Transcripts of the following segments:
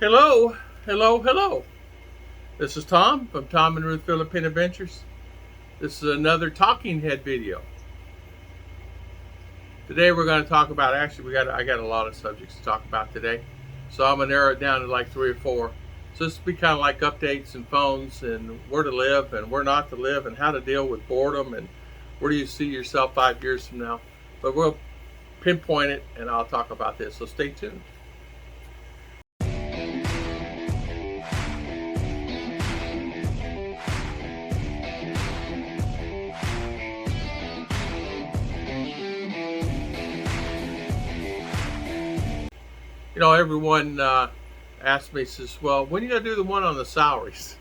Hello, hello. This is Tom from Tom and Ruth Filipina Adventures. This is another talking head video. Today we're going to talk about, I got a lot of subjects to talk about today. So I'm going to narrow it down to like 3 or 4. So this will be kind of like updates and phones and where to live and where not to live and how to deal with boredom and where do you see yourself 5 years from now. But we'll pinpoint it and I'll talk about this. So stay tuned. Everyone asked me, says, well, when are you going to do the one on the salaries?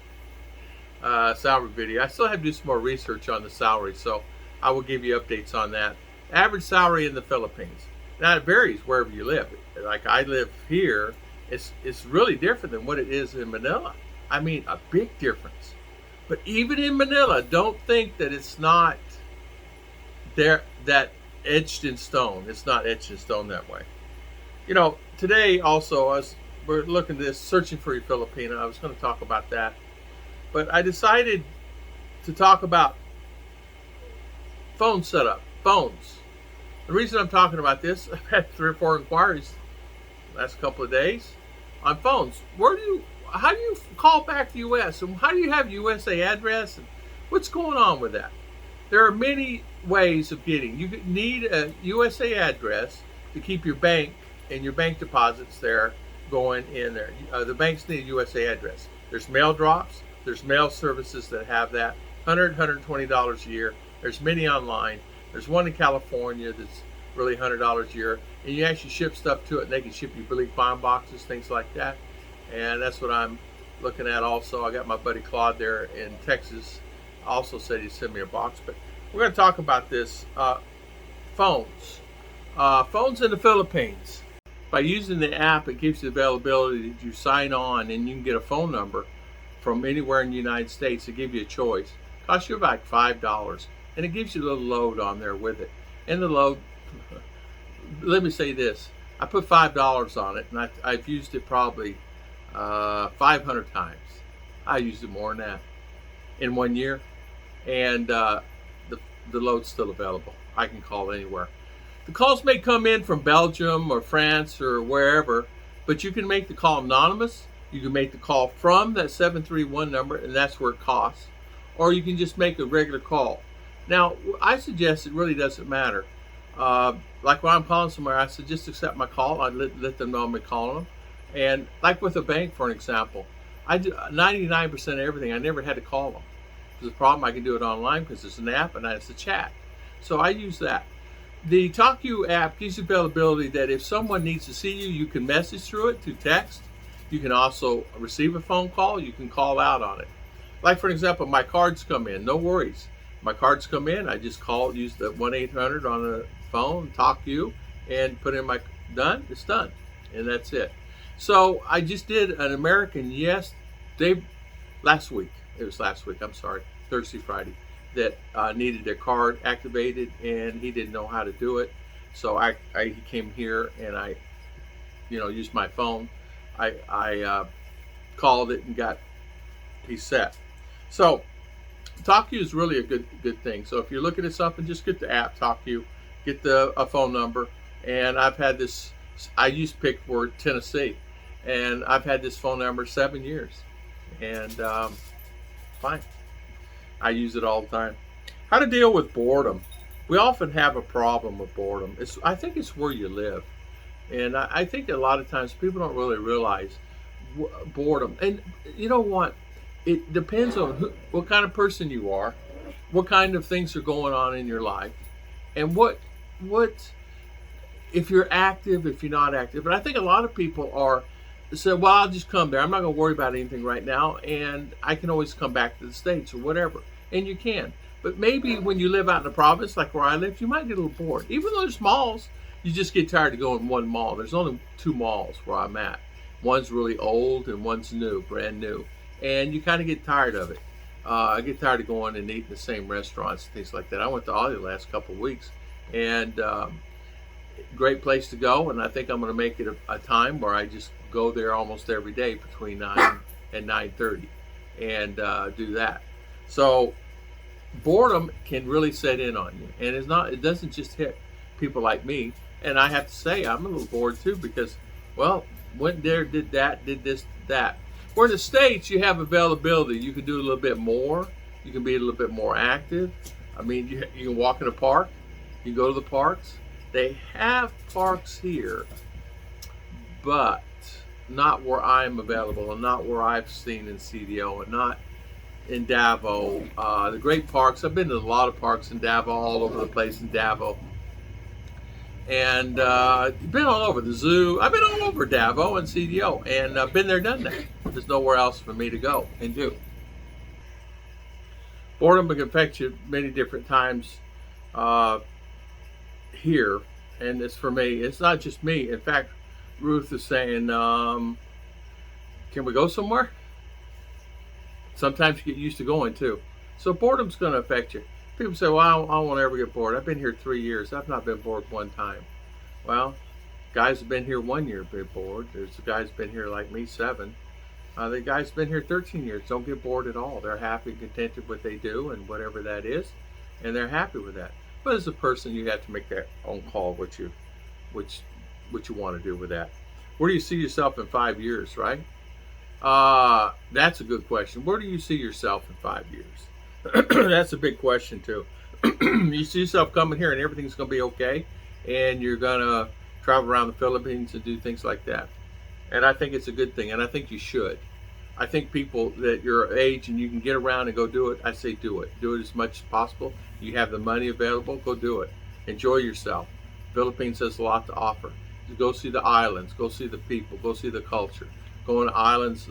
Salary video. I still have to do some more research on the salary, so I will give you updates on that. Average salary in the Philippines. Now, it varies wherever you live. Like I live here, it's really different than what it is in Manila. I mean, a big difference. But even in Manila, don't think that it's not there, that etched in stone. It's not etched in stone that way. Today also, we're looking at this, searching for your Filipina. I was going to talk about that. But I decided to talk about phone setup, phones. The reason I'm talking about this, I've had 3 or 4 inquiries the last couple of days on phones. How do you call back the U.S.? And how do you have USA address? And what's going on with that? There are many ways of getting. You need a USA address to keep your bank and your bank deposits there going in there. The banks need a USA address. There's mail drops. There's mail services that have that. $120 a year. There's many online. There's one in California that's really $100 a year. And you actually ship stuff to it, and they can ship you bleak bond boxes, things like that. And that's what I'm looking at also. I got my buddy Claude there in Texas. Also said he'd send me a box. But we're going to talk about this. Phones. Phones in the Philippines. By using the app, it gives you the availability that you sign on and you can get a phone number from anywhere in the United States. It gives you a choice. It costs you about $5, and it gives you a little load on there with it. And the load, let me say this, I put $5 on it, and I've used it probably 500 times. I used it more than that in 1 year, and the load's still available. I can call anywhere. The calls may come in from Belgium or France or wherever, but you can make the call anonymous. You can make the call from that 731 number, and that's where it costs. Or you can just make a regular call. Now, I suggest it really doesn't matter. Like when I'm calling somewhere, I said just accept my call. I let them know I'm calling them. And like with a bank, for an example, I do 99% of everything. I never had to call them. There's a problem. I can do it online because it's an app and it's a chat. So I use that. The TalkU app gives you availability that if someone needs to see you, you can message through it through text. You can also receive a phone call. You can call out on it. Like, for example, my cards come in. No worries. My cards come in. I just use the 1-800 on the phone, TalkU, and put in my done. It's done. And that's it. So I just did an American last week. It was last week. I'm sorry. Thursday, Friday. That needed their card activated, and he didn't know how to do it. So he came here, and I used my phone. I called it and he's set. So TalkU is really a good thing. So if you're looking at something, just get the app TalkU, get a phone number. And I've had this. I used Pickford, Tennessee, and I've had this phone number 7 years, and fine. I use it all the time. How to deal with boredom. We often have a problem with boredom. I think it's where you live. And I think a lot of times people don't really realize boredom. And you know what? It depends on what kind of person you are, what kind of things are going on in your life, and what if you're active, if you're not active. But I think a lot of people say, well, I'll just come there. I'm not going to worry about anything right now, and I can always come back to the States or whatever. And you can. But maybe when you live out in the province, like where I live, you might get a little bored. Even though there's malls, you just get tired of going to one mall. There's only 2 malls where I'm at. One's really old and one's new, brand new. And you kind of get tired of it. I get tired of going and eating the same restaurants and things like that. I went to Ollie the last couple of weeks, and Great place to go, and I think I'm going to make it a time where I just go there almost every day between 9 and 9:30, and do that. So boredom can really set in on you, and it doesn't just hit people like me. And I have to say, I'm a little bored too, because, well, went there, did that, did this, that. Where in the States, you have availability. You can do a little bit more. You can be a little bit more active. I mean, you can walk in a park. You can go to the parks. They have parks here, but not where I'm available, and not where I've seen in CDO, and not in Davao. The great parks, I've been to a lot of parks in Davao, all over the place in Davao. And been all over the zoo. I've been all over Davao and CDO, and I've been there, done that. There's nowhere else for me to go and do. Boredom can affect you many different times here, and it's for me. It's not just me. In fact, Ruth is saying, can we go somewhere? Sometimes you get used to going too. So boredom's going to affect you. People say, well, I won't ever get bored. I've been here 3 years. I've not been bored one time. Well, guys have been here 1 year, been bored. There's guys been here like me, 7. The guys been here 13 years, don't get bored at all. They're happy and content with what they do and whatever that is, and they're happy with that. But as a person, you have to make that own call, what you want to do with that. Where do you see yourself in 5 years, right? That's a good question. Where do you see yourself in 5 years? That's a big question too. You see yourself coming here and everything's going to be okay, and you're going to travel around the Philippines and do things like that. And I think it's a good thing, and I think you should. I think people that your age and you can get around and go do it, I say do it. Do it as much as possible. You have the money available, go do it. Enjoy yourself. Philippines has a lot to offer. Go see the islands, go see the people, go see the culture. Go on islands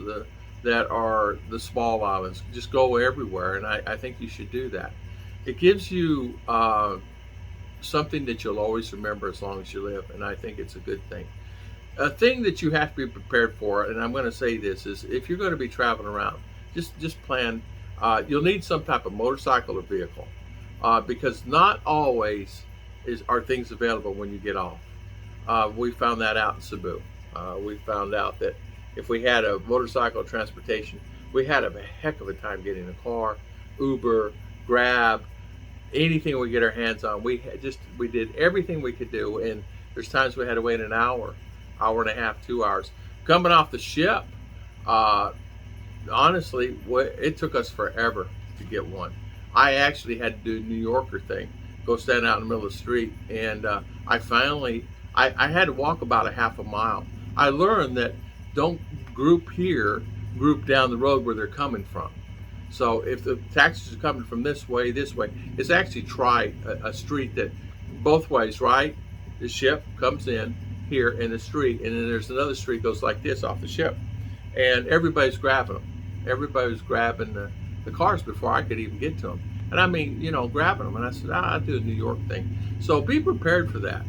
that are the small islands. Just go everywhere, and I think you should do that. It gives you something that you'll always remember as long as you live, and I think it's a good thing. A thing that you have to be prepared for, and I'm going to say this, is if you're going to be traveling around, just plan. You'll need some type of motorcycle or vehicle, because not always are things available when you get off. We found that out in Cebu. We found out that if we had a motorcycle transportation, we had a heck of a time getting a car, Uber, Grab, anything we get our hands on. We did everything we could do, and there's times we had to wait an hour and a half, 2 hours. Coming off the ship, honestly, it took us forever to get one. I actually had to do a New Yorker thing, go stand out in the middle of the street, and I had to walk about a half a mile. I learned that don't group here, group down the road where they're coming from. So if the taxis are coming from this way, it's actually try a street that both ways, right? The ship comes in here in the street, and then there's another street goes like this off the ship, and everybody's grabbing them. Everybody was grabbing the cars before I could even get to them. And I mean, grabbing them. And I said, I'll do the New York thing. So be prepared for that.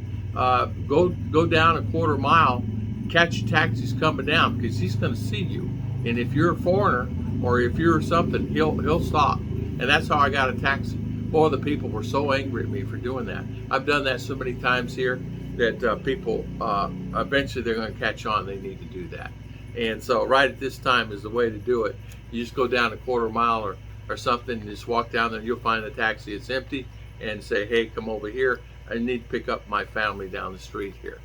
Go down a quarter mile, catch taxis coming down, because he's going to see you. And if you're a foreigner or if you're something, he'll stop. And that's how I got a taxi. Boy, the people were so angry at me for doing that. I've done that so many times here that people eventually they're going to catch on. They need to do that. And so right at this time is the way to do it. You just go down a quarter mile or something and just walk down there. You'll find a taxi. It's empty, and say, hey, come over here. I need to pick up my family down the street here.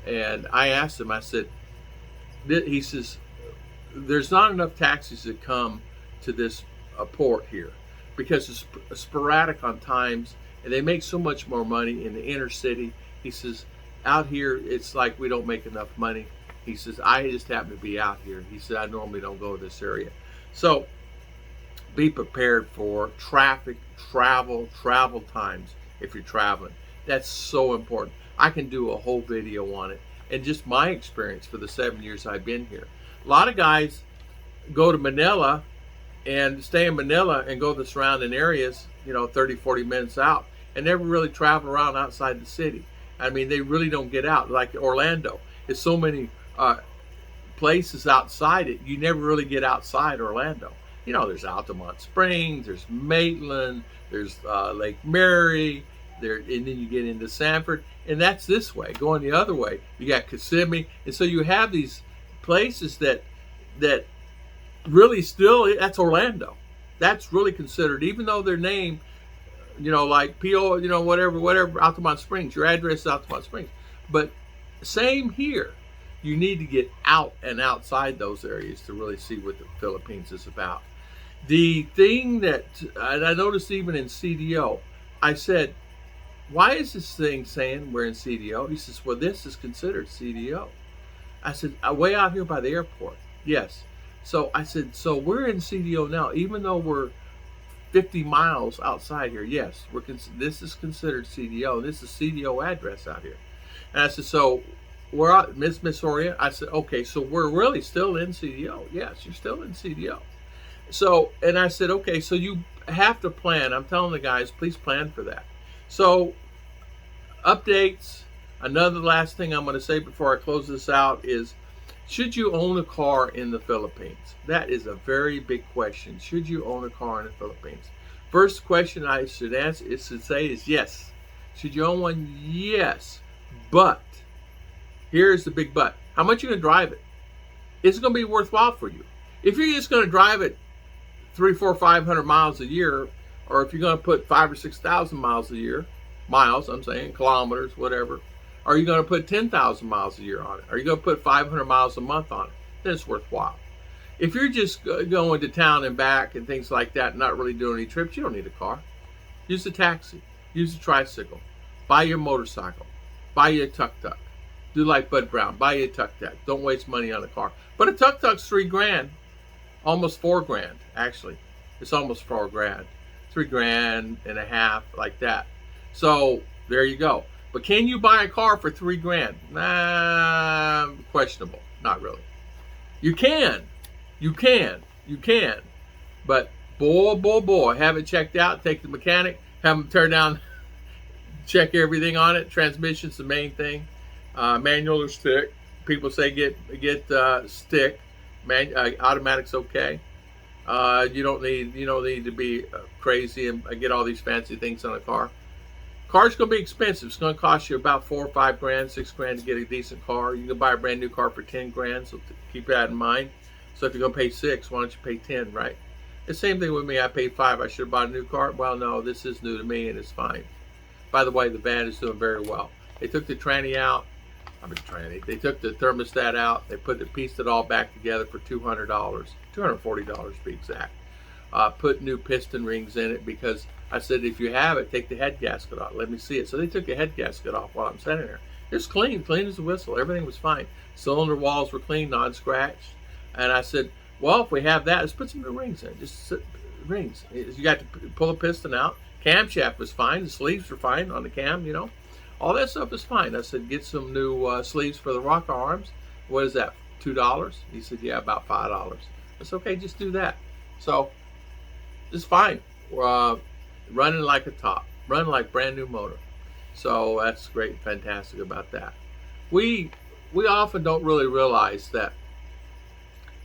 And I asked him, I said, he says, there's not enough taxis that come to this port here, because it's sporadic on times, and they make so much more money in the inner city. He says, out here, it's like we don't make enough money. He says, I just happen to be out here. He said, I normally don't go to this area. So be prepared for traffic, travel times if you're traveling. That's so important. I can do a whole video on it, and just my experience for the 7 years I've been here. A lot of guys go to Manila and stay in Manila and go to the surrounding areas, 30, 40 minutes out, and never really travel around outside the city. I mean, they really don't get out. Like Orlando, there's so many places outside it, you never really get outside Orlando. There's Altamont Springs, there's Maitland, there's Lake Mary, there, and then you get into Sanford, and that's this way. Going the other way, you got Kissimmee, and so you have these places that really still, that's Orlando. That's really considered, even though their name, like PO, whatever, Altamont Springs. Your address is Altamont Springs, but same here. You need to get out and outside those areas to really see what the Philippines is about. The thing that, and I noticed even in CDO, I said, why is this thing saying we're in CDO? He says, well, this is considered CDO. I said, way out here by the airport. Yes. So I said, so we're in CDO now, even though we're 50 miles outside here. Yes, this is considered CDO. This is CDO address out here. And I said, so we're out, Miss Orient. I said, okay, so we're really still in CDO. Yes, you're still in CDO. So, and I said, okay, so you have to plan. I'm telling the guys, please plan for that. So, updates. Another last thing I'm going to say before I close this out is, should you own a car in the Philippines? That is a very big question. Should you own a car in the Philippines? First question I should answer is yes. Should you own one? Yes. But here's the big but. How much are you going to drive it? Is it going to be worthwhile for you? If you're just going to drive it 300, 400, 500 miles a year, or if you're going to put 5,000 or 6,000 miles a year, I'm saying kilometers, whatever. Are you going to put 10,000 miles a year on it? Are you going to put 500 miles a month on it? Then it's worthwhile. If you're just going to town and back and things like that, not really doing any trips, you don't need a car. Use a taxi. Use a tricycle. Buy your motorcycle. Buy you a tuk-tuk. Do like Bud Brown. Buy you a tuk-tuk. Don't waste money on a car. But a tuk-tuk's $3,000. Almost $4,000, actually. It's almost $4,000. $3,500, like that. So, there you go. But can you buy a car for $3,000? Nah, questionable. Not really. You can. But boy, have it checked out. Take the mechanic. Have them tear down. Check everything on it. Transmission's the main thing. Manual or stick. People say get stick. Automatic's okay. You don't need to be crazy and get all these fancy things on a car. Car's going to be expensive. It's going to cost you about $4,000 or $5,000, $6,000 to get a decent car. You can buy a brand new car for $10,000, so keep that in mind. So if you're going to pay $6,000, why don't you pay $10,000, right? The same thing with me. I paid $5,000. I should have bought a new car. Well, no, this is new to me and it's fine. By the way, the van is doing very well. They took the tranny out. They took the thermostat out. They pieced it all back together for $200, $240 to be exact. Put new piston rings in it because I said, if you have it, take the head gasket off. Let me see it. So they took the head gasket off while I'm sitting there. It's clean as a whistle. Everything was fine. Cylinder walls were clean, non-scratched. And I said, well, if we have that, let's put some new rings in. Rings. You got to pull the piston out. Camshaft was fine. The sleeves were fine on the cam, All that stuff is fine. I said, get some new sleeves for the rocker arms. What is that, $2? He said, yeah, about $5. It's okay, just do that. So, it's fine. Running like a top. Running like brand new motor. So, that's great and fantastic about that. We often don't really realize that,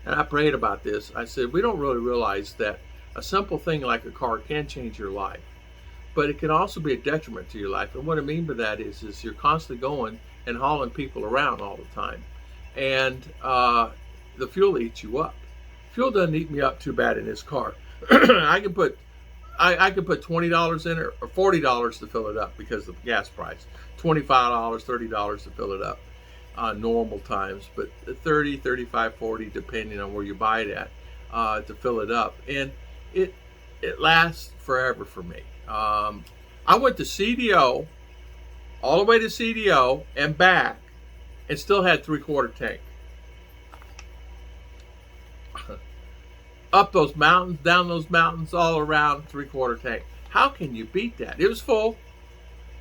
and I prayed about this. I said, we don't really realize that a simple thing like a car can change your life. But it can also be a detriment to your life. And what I mean by that is you're constantly going and hauling people around all the time. And the fuel eats you up. Fuel doesn't eat me up too bad in this car. I can put $20 in it or $40 to fill it up because of the gas price. $25, $30 to fill it up on normal times. But $30, $35, $40 depending on where you buy it at to fill it up. And it lasts forever for me. I went to CDO, all the way to CDO and back, and still had 3/4 tank. Up those mountains, down those mountains, all around, 3/4 tank. How can you beat that? It was full.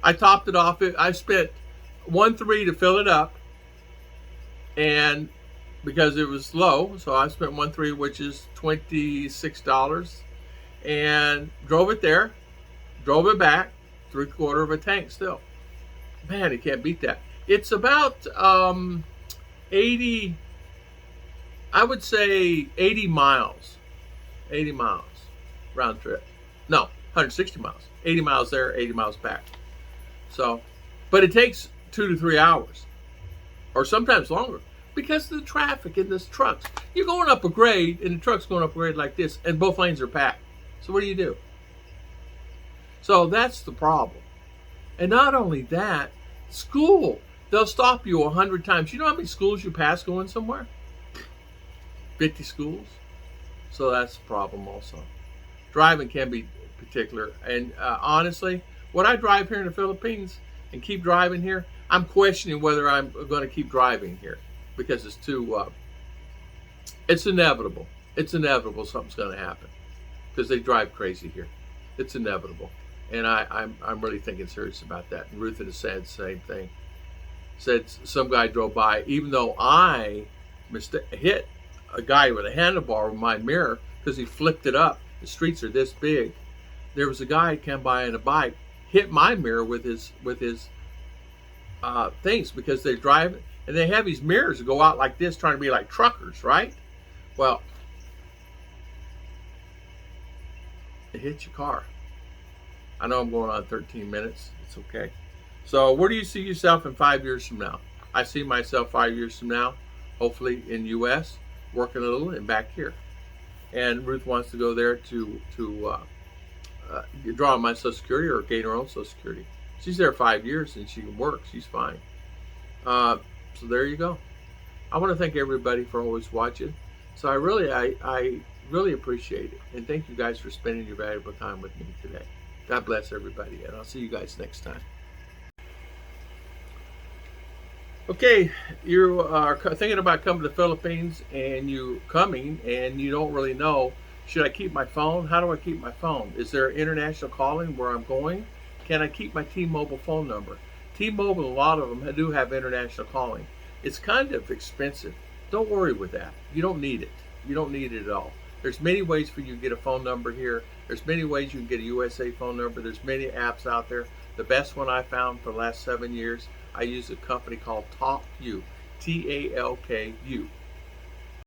I topped it off. I spent $1.3 to fill it up, and because it was low, so I spent $1.3, which is $26, and drove it there. Drove it back, 3/4 of a tank still. Man, you can't beat that. It's about 80, I would say 80 miles. 80 miles round trip. No, 160 miles. 80 miles there, 80 miles back. So, but it takes 2 to 3 hours, or sometimes longer, because of the traffic in this trucks. You're going up a grade, and the truck's going up a grade like this, and both lanes are packed. So what do you do? So that's the problem. And not only that, school, they'll stop you 100 times. You know how many schools you pass going somewhere? 50 schools. So that's the problem also. Driving can be particular. And honestly, when I drive here in the Philippines and keep driving here, I'm questioning whether I'm going to keep driving here, because it's too, it's inevitable. It's inevitable something's going to happen, because they drive crazy here. It's inevitable. And I'm really thinking serious about that. And Ruth has said the same thing. Said some guy drove by, even though I hit a guy with a handlebar with my mirror because he flipped it up. The streets are this big. There was a guy came by on a bike, hit my mirror with his things, because they're driving and they have these mirrors that go out like this, trying to be like truckers, right? Well, it hit your car. I know I'm going on 13 minutes. It's okay. So where do you see yourself in 5 years from now? I see myself 5 years from now, hopefully in U.S., working a little and back here. And Ruth wants to go there to draw on my Social Security or gain her own Social Security. She's there 5 years and she can work. She's fine. So there you go. I want to thank everybody for always watching. So I really appreciate it. And thank you guys for spending your valuable time with me today. God bless everybody, and I'll see you guys next time. Okay, you are thinking about coming to the Philippines, and you don't really know, should I keep my phone? How do I keep my phone? Is there international calling where I'm going? Can I keep my T-Mobile phone number? T-Mobile, a lot of them do have international calling. It's kind of expensive. Don't worry with that. You don't need it. You don't need it at all. There's many ways for you to get a phone number here. There's many ways you can get a USA phone number. There's many apps out there. The best one I found for the last 7 years, I use a company called TalkU, Talku.